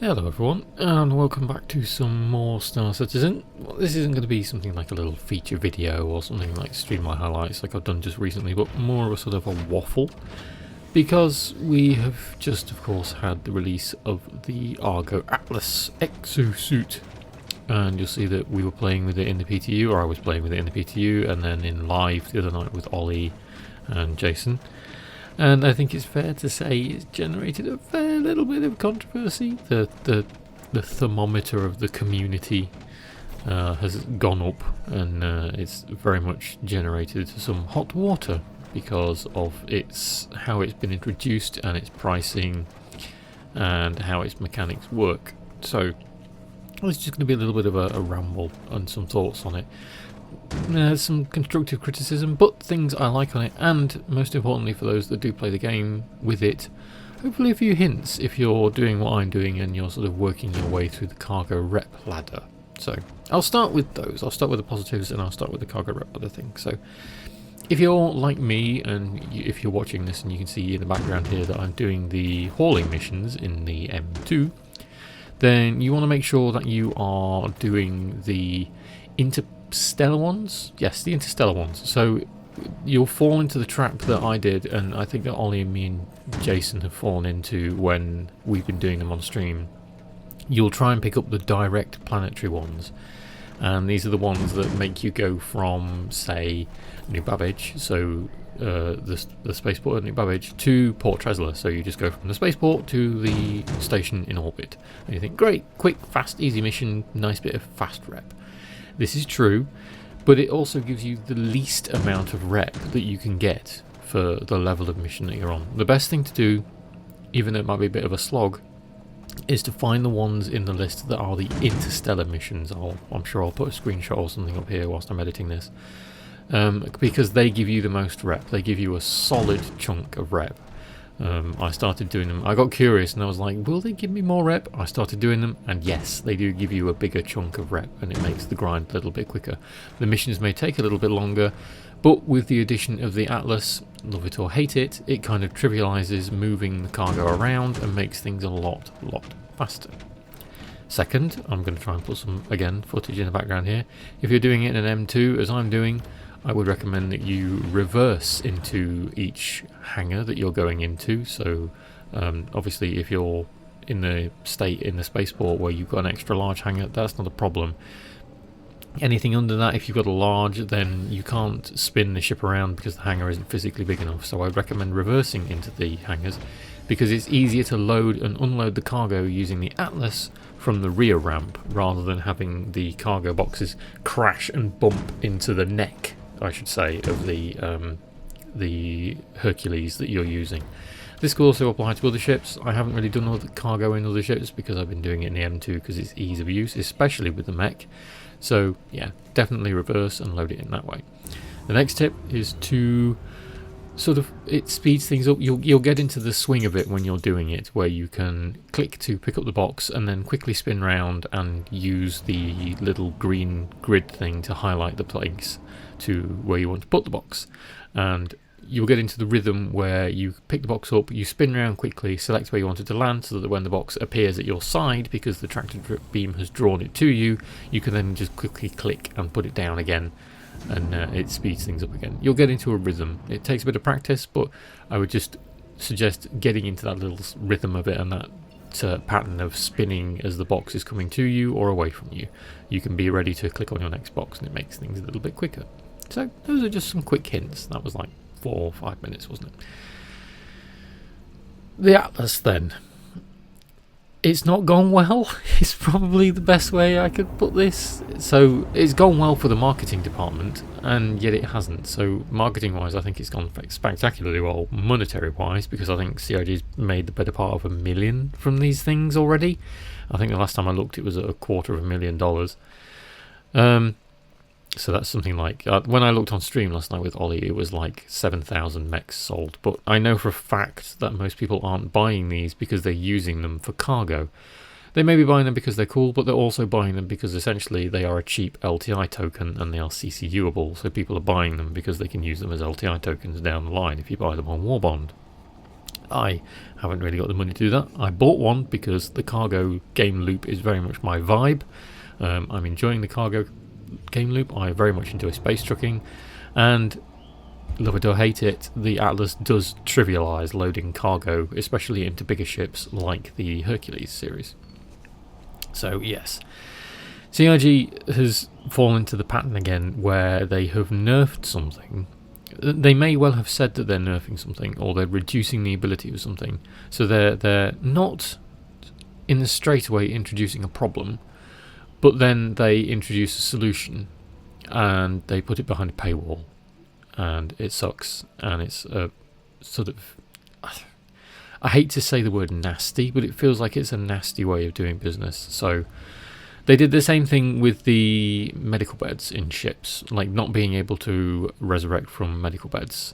Hello everyone, and welcome back to some more Star Citizen. Well, this isn't going to be something like a little feature video or something like stream my highlights like I've done just recently, but more of a sort of a waffle. Because we have just, of course, had the release of the ARGO ATLS exosuit. And you'll see that we were playing with it in the PTU, or I was playing with it in the PTU, and then in live the other night with Ollie and Jason. And I think it's fair to say it's generated a fair little bit of controversy. The thermometer of the community has gone up, and it's very much generated some hot water because of how it's been introduced and its pricing and how its mechanics work. So it's just going to be a little bit of a ramble and some thoughts on it. Some constructive criticism, but things I like on it, and most importantly for those that do play the game with it, hopefully a few hints if you're doing what I'm doing and you're sort of working your way through the cargo rep ladder. So I'll start with those. I'll start with the positives and I'll start with the cargo rep ladder thing. So if you're like me, and if you're watching this and you can see in the background here that I'm doing the hauling missions in the M2, then you want to make sure that you are doing the interstellar ones. Yes, the interstellar ones. So you'll fall into the trap that I did, and I think that Ollie and me and Jason have fallen into when we've been doing them on stream. You'll try and pick up the direct planetary ones, and these are the ones that make you go from, say, New Babbage, so the spaceport at New Babbage, to Port Tresla. So you just go from the spaceport to the station in orbit, and you think, great, quick, fast, easy mission, nice bit of fast rep. This is true, but it also gives you the least amount of rep that you can get for the level of mission that you're on. The best thing to do, even though it might be a bit of a slog, is to find the ones in the list that are the interstellar missions. I'm sure I'll put a screenshot or something up here whilst I'm editing this, because they give you the most rep. They give you a solid chunk of rep. I started doing them. I got curious and I was like, will they give me more rep? I started doing them, and yes, they do give you a bigger chunk of rep, and it makes the grind a little bit quicker. The missions may take a little bit longer, but with the addition of the Atlas, love it or hate it, it kind of trivializes moving the cargo around and makes things a lot faster. Second, I'm going to try and put some, again, footage in the background here. If you're doing it in an M2, as I'm doing, I would recommend that you reverse into each hangar that you're going into. So obviously if you're in the spaceport where you've got an extra large hangar, that's not a problem. Anything under that, if you've got a large, then you can't spin the ship around because the hangar isn't physically big enough. So I'd recommend reversing into the hangars, because it's easier to load and unload the cargo using the Atlas from the rear ramp rather than having the cargo boxes crash and bump into the neck, I should say, of the Hercules that you're using. This could also apply to other ships. I haven't really done all the cargo in other ships because I've been doing it in the M2 because it's ease of use, especially with the mech. So yeah, definitely reverse and load it in that way. The next tip is to sort of, it speeds things up. You'll get into the swing of it when you're doing it, where you can click to pick up the box and then quickly spin round and use the little green grid thing to highlight the place to where you want to put the box. And you'll get into the rhythm where you pick the box up, you spin around quickly, select where you want it to land, so that when the box appears at your side, because the tractor beam has drawn it to you, you can then just quickly click and put it down again, and it speeds things up again. You'll get into a rhythm. It takes a bit of practice, but I would just suggest getting into that little rhythm of it, and that pattern of spinning as the box is coming to you or away from you. You can be ready to click on your next box, and it makes things a little bit quicker. So those are just some quick hints. That was like 4 or 5 minutes, wasn't it? The Atlas then. It's not gone well. It's probably the best way I could put this. So it's gone well for the marketing department, and yet it hasn't. So marketing wise, I think it's gone spectacularly well monetary wise, because I think CIG's made the better part of $1 million from these things already. I think the last time I looked it was at $250,000. So that's something like, when I looked on stream last night with Ollie, it was like 7,000 mechs sold. But I know for a fact that most people aren't buying these because they're using them for cargo. They may be buying them because they're cool, but they're also buying them because essentially they are a cheap LTI token and they are CCUable. So people are buying them because they can use them as LTI tokens down the line if you buy them on Warbond. I haven't really got the money to do that. I bought one because the cargo game loop is very much my vibe. I'm enjoying the cargo game loop. I very much enjoy space trucking, and love it or hate it, the Atlas does trivialise loading cargo, especially into bigger ships like the Hercules series. So yes, CIG has fallen into the pattern again where they have nerfed something. They may well have said that they're nerfing something or they're reducing the ability of something, so they're not in the straight away introducing a problem, but then they introduce a solution and they put it behind a paywall, and it sucks, and it's a sort of, I hate to say the word nasty, but it feels like it's a nasty way of doing business. So they did the same thing with the medical beds in ships, like not being able to resurrect from medical beds.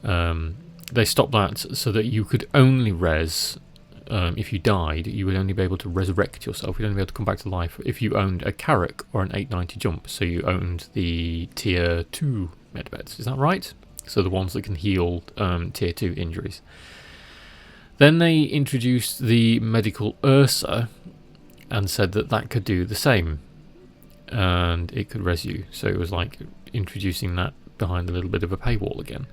They stopped that so that you could only res, if you died, you would only be able to resurrect yourself. You'd only be able to come back to life if you owned a Carrack or an 890 jump. So you owned the tier 2 med beds, is that right? So the ones that can heal tier 2 injuries. Then they introduced the medical Ursa and said that that could do the same, and it could res you. So it was like introducing that behind a little bit of a paywall again.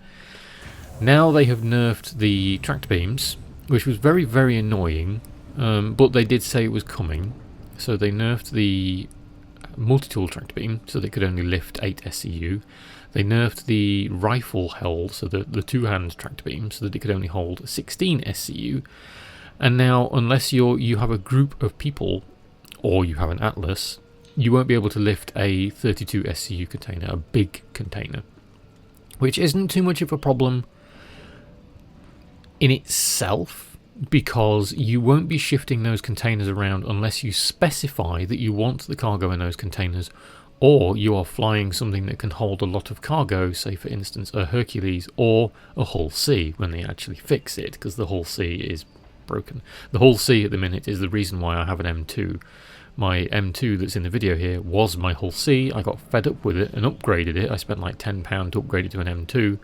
Now they have nerfed the tractor beams, which was very, very annoying, but they did say it was coming. So they nerfed the multi-tool tractor beam, so they could only lift 8 SCU. They nerfed the rifle held, so the two-hand tractor beam, so that it could only hold 16 SCU. And now, unless you have a group of people, or you have an Atlas, you won't be able to lift a 32 SCU container, a big container, which isn't too much of a problem in itself, because you won't be shifting those containers around unless you specify that you want the cargo in those containers, or you are flying something that can hold a lot of cargo, say for instance a Hercules or a Hull C, when they actually fix it, because the Hull C is broken. The Hull C at the minute is the reason why I have an M2. My M2 that's in the video here was my Hull C. I got fed up with it and upgraded it. I spent like £10 to upgrade it to an M2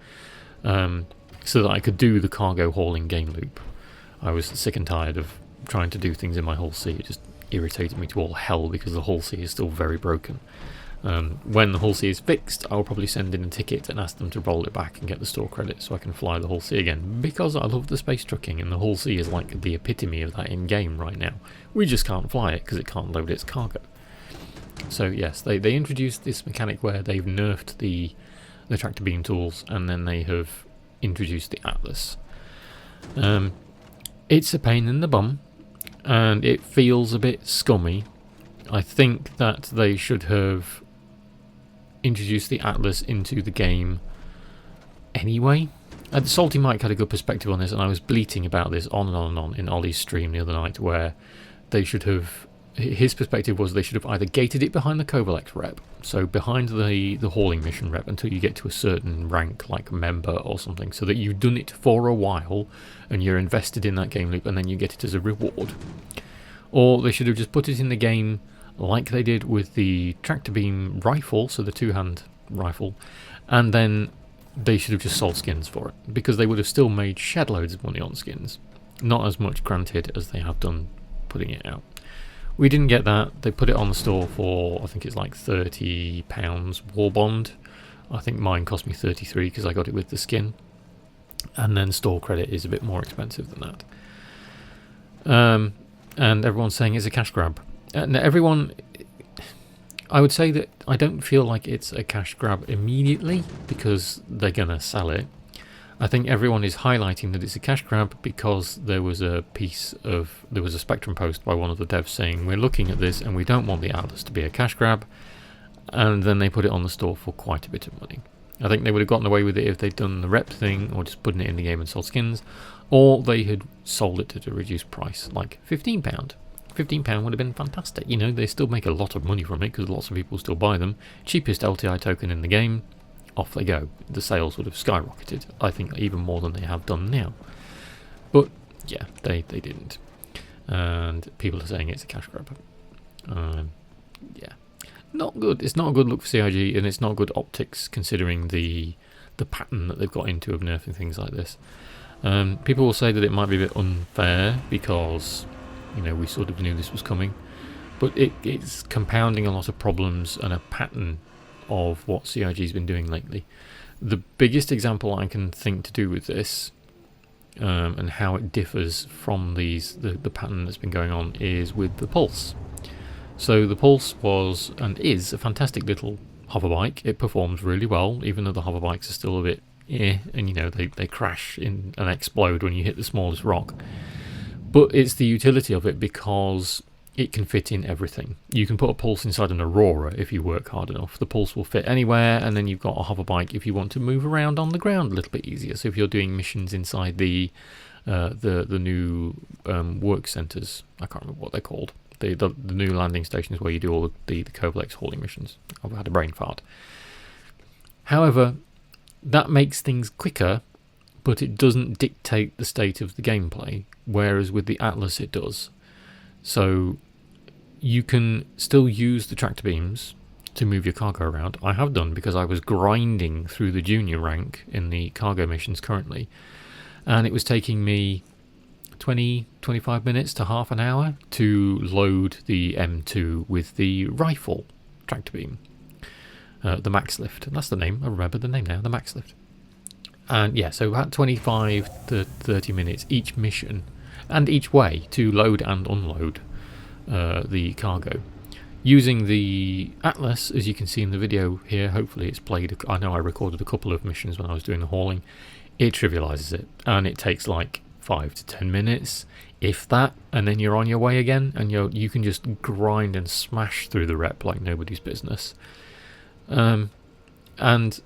so that I could do the cargo hauling game loop. I was sick and tired of trying to do things in my Hull C. It just irritated me to all hell because the Hull C is still very broken. When the Hull C is fixed, I'll probably send in a ticket and ask them to roll it back and get the store credit so I can fly the Hull C again, because I love the space trucking, and the Hull C is like the epitome of that in game right now. We just can't fly it because it can't load its cargo. So yes, they introduced this mechanic where they've nerfed the tractor beam tools, and then they have introduced the Atlas. It's a pain in the bum, and it feels a bit scummy. I think that they should have introduced the Atlas into the game anyway. Salty Mike had a good perspective on this, and I was bleating about this on and on and on in Ollie's stream the other night, where they should have, his perspective was they should have either gated it behind the Covalect rep, so behind the hauling mission rep until you get to a certain rank like member or something, so that you've done it for a while and you're invested in that game loop, and then you get it as a reward. Or they should have just put it in the game like they did with the tractor beam rifle, so the two-hand rifle, and then they should have just sold skins for it, because they would have still made shed loads of money on skins. Not as much, granted, as they have done putting it out. We didn't get that. They put it on the store for, I think it's like £30 War Bond. I think mine cost me 33 because I got it with the skin. And then store credit is a bit more expensive than that. And everyone's saying it's a cash grab. Everyone, I would say that I don't feel like it's a cash grab immediately, because they're going to sell it. I think everyone is highlighting that it's a cash grab because there was a Spectrum post by one of the devs saying we're looking at this and we don't want the Atlas to be a cash grab, and then they put it on the store for quite a bit of money. I think they would have gotten away with it if they'd done the rep thing, or just putting it in the game and sold skins, or they had sold it at a reduced price, like £15. £15 would have been fantastic. You know, they still make a lot of money from it because lots of people still buy them. Cheapest LTI token in the game, off they go. The sales would have skyrocketed, I think, even more than they have done now. But yeah, they didn't. And people are saying it's a cash grab. Yeah, not good. It's not a good look for CIG, and it's not good optics considering the pattern that they've got into of nerfing things like this. People will say that it might be a bit unfair because, you know, we sort of knew this was coming, but it's compounding a lot of problems and a pattern of what CIG's been doing lately. The biggest example I can think to do with this, and how it differs from the pattern that's been going on, is with the Pulse. So the Pulse was and is a fantastic little hover bike. It performs really well, even though the hover bikes are still a bit and you know they crash in and explode when you hit the smallest rock. But it's the utility of it, because it can fit in everything. You can put a Pulse inside an Aurora if you work hard enough. The Pulse will fit anywhere, and then you've got a hover bike if you want to move around on the ground a little bit easier. So if you're doing missions inside the new work centres, I can't remember what they're called. The new landing stations where you do all the Covlex hauling missions. I've had a brain fart. However, that makes things quicker, but it doesn't dictate the state of the gameplay, whereas with the Atlas it does. So you can still use the tractor beams to move your cargo around. I have done, because I was grinding through the junior rank in the cargo missions currently, and it was taking me 20-25 minutes to half an hour to load the M2 with the rifle tractor beam. The Max Lift, that's the name, I remember the name now, the Max Lift. And yeah, so about 25 to 30 minutes each mission, and each way, to load and unload the cargo. Using the Atlas, as you can see in the video here, hopefully it's played, I know I recorded a couple of missions when I was doing the hauling, it trivialises it, and it takes like 5 to 10 minutes, if that, and then you're on your way again, and you can just grind and smash through the rep like nobody's business. And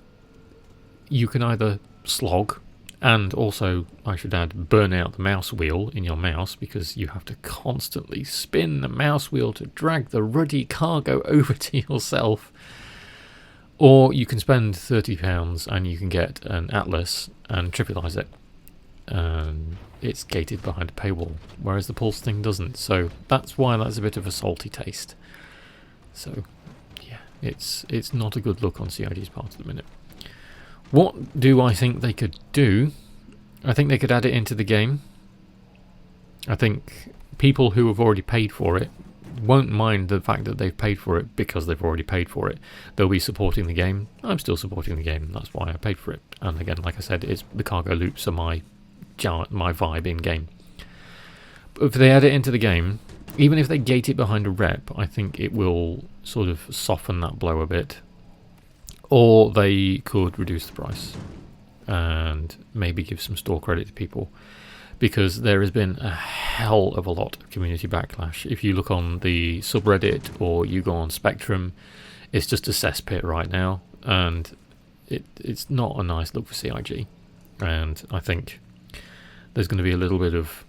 you can either slog, and also, I should add, burn out the mouse wheel in your mouse, because you have to constantly spin the mouse wheel to drag the ruddy cargo over to yourself. Or you can spend £30 and you can get an Atlas and trivialise it. It's gated behind a paywall, whereas the Pulse thing doesn't. So that's why that's a bit of a salty taste. So yeah, it's not a good look on CIG's part at the minute. What do I think they could do? I think they could add it into the game. I think people who have already paid for it won't mind the fact that they've paid for it, because they've already paid for it. They'll be supporting the game. I'm still supporting the game, that's why I paid for it. And again, like I said, it's the cargo loops are my vibe in game. But if they add it into the game, even if they gate it behind a rep, I think it will sort of soften that blow a bit. Or they could reduce the price and maybe give some store credit to people, because there has been a hell of a lot of community backlash. If you look on the subreddit or you go on Spectrum, it's just a cesspit right now, and it's not a nice look for CIG. And I think there's going to be a little bit of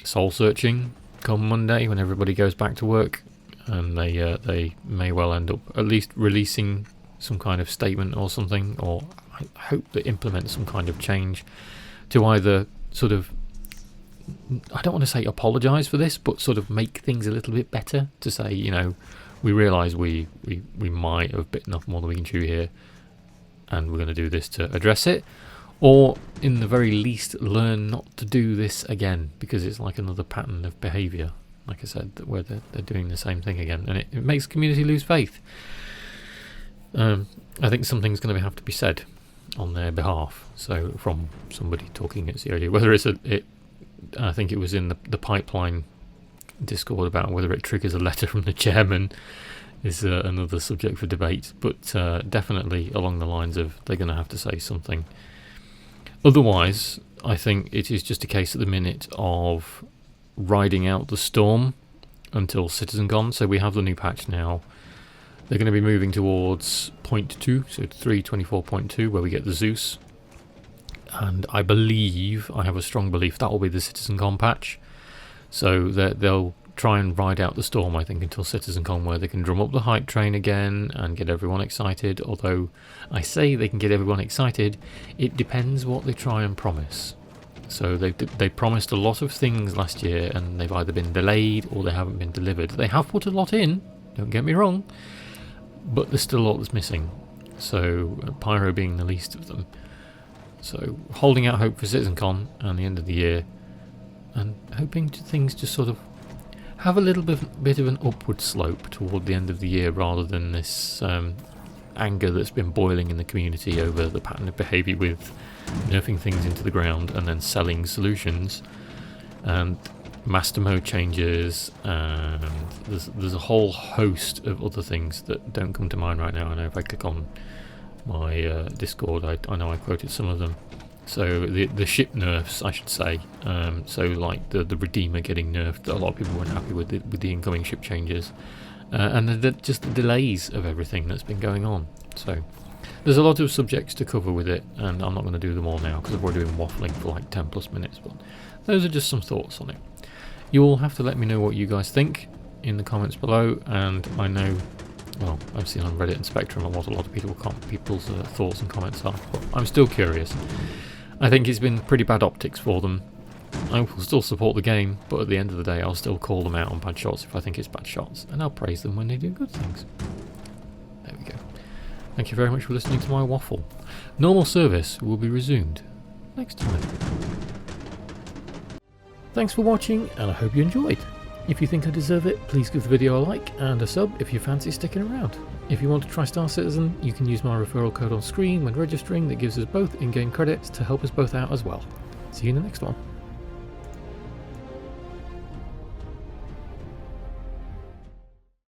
soul searching come Monday when everybody goes back to work, and they may well end up at least releasing some kind of statement or something, or I hope they implement some kind of change to either sort of, I don't want to say apologise for this, but sort of make things a little bit better, to say, you know, we realise we might have bitten off more than we can chew here, and we're going to do this to address it, or in the very least learn not to do this again, because it's like another pattern of behaviour, like I said, where they're doing the same thing again, and it makes the community lose faith. I think something's going to have to be said on their behalf. So from somebody talking at CIG, whether I think it was in the pipeline Discord about whether it triggers a letter from the chairman is another subject for debate. But definitely along the lines of they're going to have to say something. Otherwise, I think it is just a case at the minute of riding out the storm until CitizenCon. So we have the new patch now. They're going to be moving towards 0.2, so 3.24.2, where we get the Zeus. And I have a strong belief that will be the CitizenCon patch. So they'll try and ride out the storm, I think, until CitizenCon, where they can drum up the hype train again and get everyone excited. Although I say they can get everyone excited, it depends what they try and promise. So they promised a lot of things last year, and they've either been delayed or they haven't been delivered. They have put a lot in, don't get me wrong, but there's still a lot that's missing. So Pyro being the least of them. So holding out hope for CitizenCon and the end of the year, and hoping things just sort of have a little bit of an upward slope toward the end of the year, rather than this anger that's been boiling in the community over the pattern of behaviour with nerfing things into the ground and then selling solutions, and master mode changes, and there's a whole host of other things that don't come to mind right now. I know if I click on my Discord, I know I quoted some of them. So the ship nerfs, I should say. So like the Redeemer getting nerfed, a lot of people weren't happy with the incoming ship changes, and just the delays of everything that's been going on. So there's a lot of subjects to cover with it, and I'm not going to do them all now because I've already been waffling for like 10 plus minutes. But those are just some thoughts on it. You all have to let me know what you guys think in the comments below, and I know, well, I've seen on Reddit and Spectrum what a lot of people's thoughts and comments are, but I'm still curious. I think it's been pretty bad optics for them. I will still support the game, but at the end of the day I'll still call them out on bad shots if I think it's bad shots, and I'll praise them when they do good things. There we go. Thank you very much for listening to my waffle. Normal service will be resumed next time. Thanks for watching, and I hope you enjoyed. If you think I deserve it, please give the video a like and a sub if you fancy sticking around. If you want to try Star Citizen, you can use my referral code on screen when registering. That gives us both in-game credits to help us both out as well. See you in the next one.